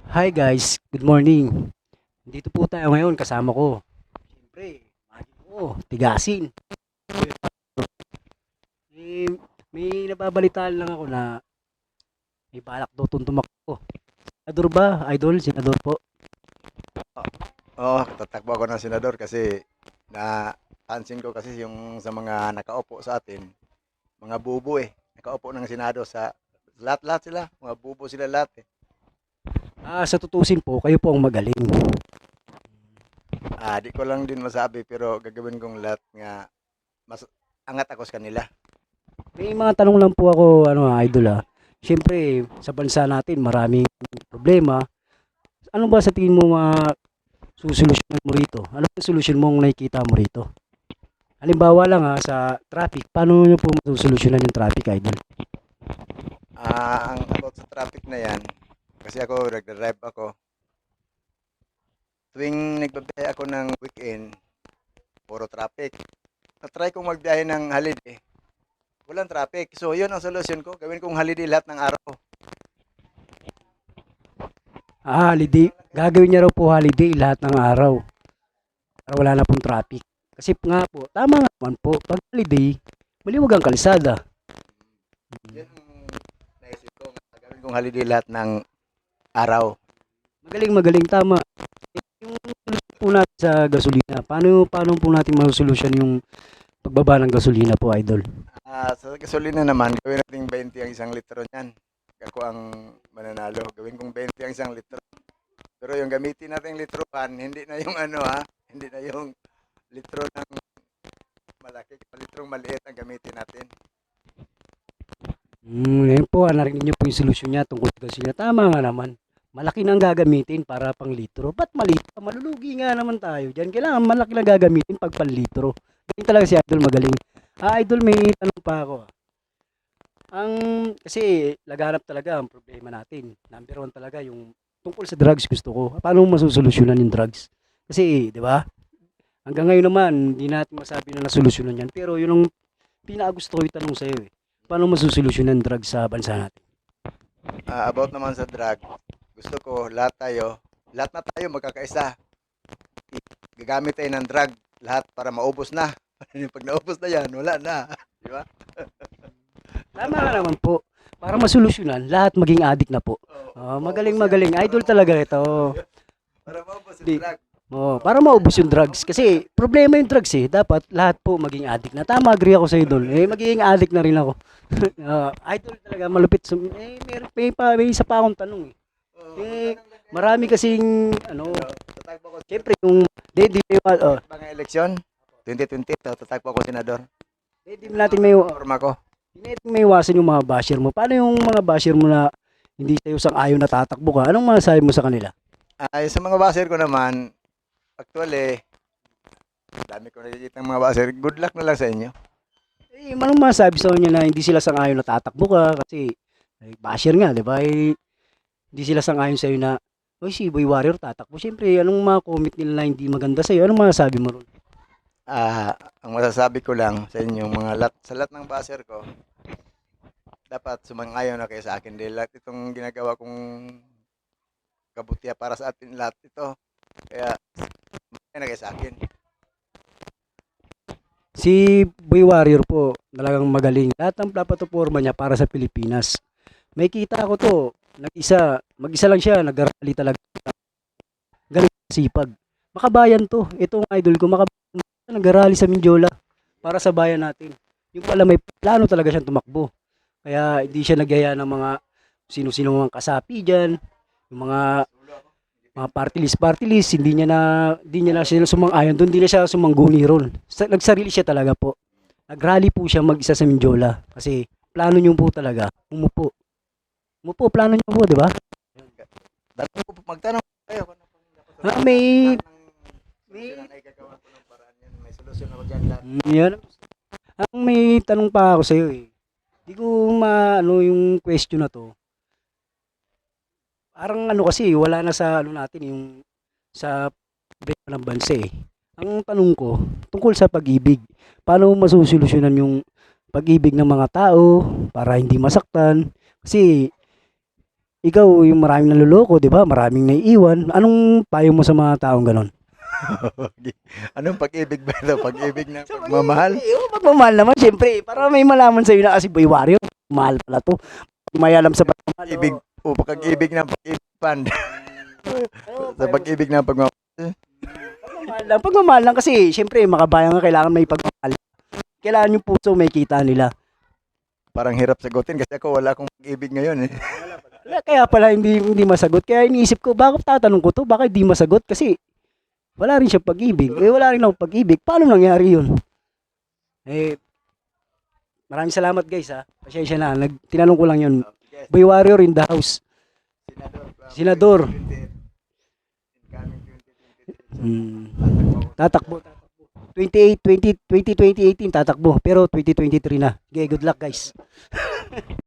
Hi guys, good morning. Dito po tayo ngayon kasama ko. Siyempre, magi ko, tigasin. Eh, may nababalitaan lang ako na may balak daw itong tumakbo. Senador ba? Idol, senador po. Oo, tatakbo ako ng senador kasi napansin ko kasi yung sa mga nakaupo sa atin, mga bubo nakaupo ng senado sa lahat-lahat sila, mga bubo sila lahat Sa tutusin po, kayo po ang magaling. Di ko lang din masabi pero gagawin kong lahat nga mas angat ako sa kanila. May mga tanong lang po ako, idol Siyempre, sa bansa natin, maraming problema. Ano ba sa tingin mo susolusyonan mo rito? Ano ba solusyon mong nakikita mo rito? Halimbawa lang sa traffic, paano nyo po masusolusyonan yung traffic, idol? Ang about sa traffic na yan, kasi ako nagda-drive ako, tuwing nagbabiyahe ako ng weekend, puro traffic. Na-try kong magbiyahe ng holiday, walang traffic. So, yun ang solusyon ko. Gawin kong holiday lahat ng araw. Holiday. Gagawin niya raw po holiday lahat ng araw. Para wala na pong traffic. Kasi nga po, tama nga naman po, pag holiday, maliwag ang kalsada. Yan ang naisip ko. Gawin kong holiday lahat ng araw. Magaling, magaling, tama. Yung solusyon po natin sa gasolina, paano po natin masosolusyon yung pagbaba ng gasolina po, idol? Sa gasolina naman, gawin natin 20 ang isang litro niyan. Ako ang mananalo. Gawin kong 20 ang isang litro. Pero yung gamitin natin litrohan, hindi na yung hindi na yung litro ng malaki, litrong maliit ang gamitin natin. Ngayon po, narinig niyo po yung solusyon niya tungkol sa gasolina. Tama nga naman. Malaki na ang gagamitin para pang litro. Ba't maliit? Malulugi nga naman tayo dyan. Kailangan malaki na gagamitin pag pang litro. Galing talaga si Idol, magaling. Idol, may tanong pa ako. Ang, kasi laganap talaga ang problema natin. Number one talaga yung tungkol sa drugs gusto ko. Paano mo masusolusyonan yung drugs? Kasi, di ba? Hanggang ngayon naman, hindi natin masabi na nasolusyonan yan. Pero yun ang pinakagusto ko itanong sa'yo eh. Paano masusolusyonan ang drugs sa bansa natin? About naman sa drug, gusto ko lahat na tayo magkakaisa. Gagamit tayo ng drug, lahat para maubos na. Pag naubos na yan, wala na. Di ba? Tama ka naman po. Para masolusyonan, lahat maging addict na po. Magaling, Maubos yan. magaling. Idol talaga ito. Para maubos yung Di, drug. para maubos yung drugs. Kasi problema yung drugs eh. Dapat lahat po maging addict na. Tama, agree ako sa idol. Magiging addict na rin ako. Idol talaga, malupit. May isa pa akong tanong eh. Eh, marami kasing, Tatakbo ko siyempre yung, mga eleksyon, 2020, tatakbo ako senador. di natin may, Forma ko. hindi natin may iwasan yung mga basher mo. Paano yung mga basher mo na hindi sa'yo sang-ayon na tatakbo ka? Anong masasabi mo sa kanila? Sa mga baser ko naman, actually, dami ko nakikita ng mga baser. Good luck na lang sa inyo. Anong masasabi sa kanya na hindi sila sang-ayon na tatakbo ka? Kasi, basher nga, di ba? Hindi sila sang-ayon sa'yo na, oy, si Boy Warrior tatakbo. Siyempre, anong mga comment nila na hindi maganda sa'yo? Anong masasabi mo ron? Ang masasabi ko lang sa inyo, sa lahat ng baser ko, dapat sumang-ayon na kayo sa akin. Dahil lahat itong ginagawa kong kabutihan para sa atin lahat ito. Kaya, sumang-ayon na kayo sa akin. Si Boy Warrior po, talagang magaling. Lahat ng plataforma niya para sa Pilipinas. May kita ko to, mag-isa lang siya, nag-rally talaga. Galing sipag. Makabayan to. Itong idol ko, makabayan. Nag-rally sa Mindiola para sa bayan natin. Yung pala may plano talaga siyang tumakbo. Kaya hindi siya nagyaya ng mga sino-sino mga kasapi dyan, yung mga party list, hindi niya na sila sumang-ayon doon, hindi na siya sumangguni ron. Nagsarili siya talaga po. Nagrally po siya mag-isa sa Mindiola kasi plano niyo po talaga, umupo. Umupo, plano niyo po, di ba? Dapat ko magtanong kayo kung ano pang dapat sa Ah, may, lahat ng may, solusyon ay gagawa ko ng paraan yan. May solusyon ako dyan lahat. yan. May tanong pa ako sa iyo eh. Hindi ko maano yung question na to. Parang ano kasi, wala na sa ano natin yung sa problema ng bansa eh. Ang tanong ko, tungkol sa pag-ibig, paano masusolusyonan yung pag-ibig ng mga tao para hindi masaktan? Kasi ikaw yung maraming naluloko, di ba? Maraming naiiwan. Anong payo mo sa mga taong ganon? Anong pag-ibig ba ito? Pag-ibig ng pagmamahal? Pagmamahal naman, syempre. Para may malaman sa'yo na kasi Boy Warrior, mahal pala to. May alam sa pagmamahal. Ibig o pag-ibig ng pag-ibig pan. Sa pag-ibig ng pagmamahal. Pagmamahal lang kasi, syempre, makabayan nga kailangan may pagmamahal. Kailangan yung puso may kita nila. Parang hirap sagutin kasi ako wala akong pag-ibig ngayon eh. Kaya pala hindi masagot. Kaya iniisip ko, bakit tatanong ko to? Bakit di masagot? Kasi wala rin siya pag-ibig. Eh, wala rin ako pag-ibig. Paano nangyari yun? Eh, maraming salamat guys ha. Pasensya na. Tinanong ko lang yun. Boy Warrior in the house. Senador. Tatakbo. 2018 tatakbo. Pero 2023 na. Okay, good luck guys.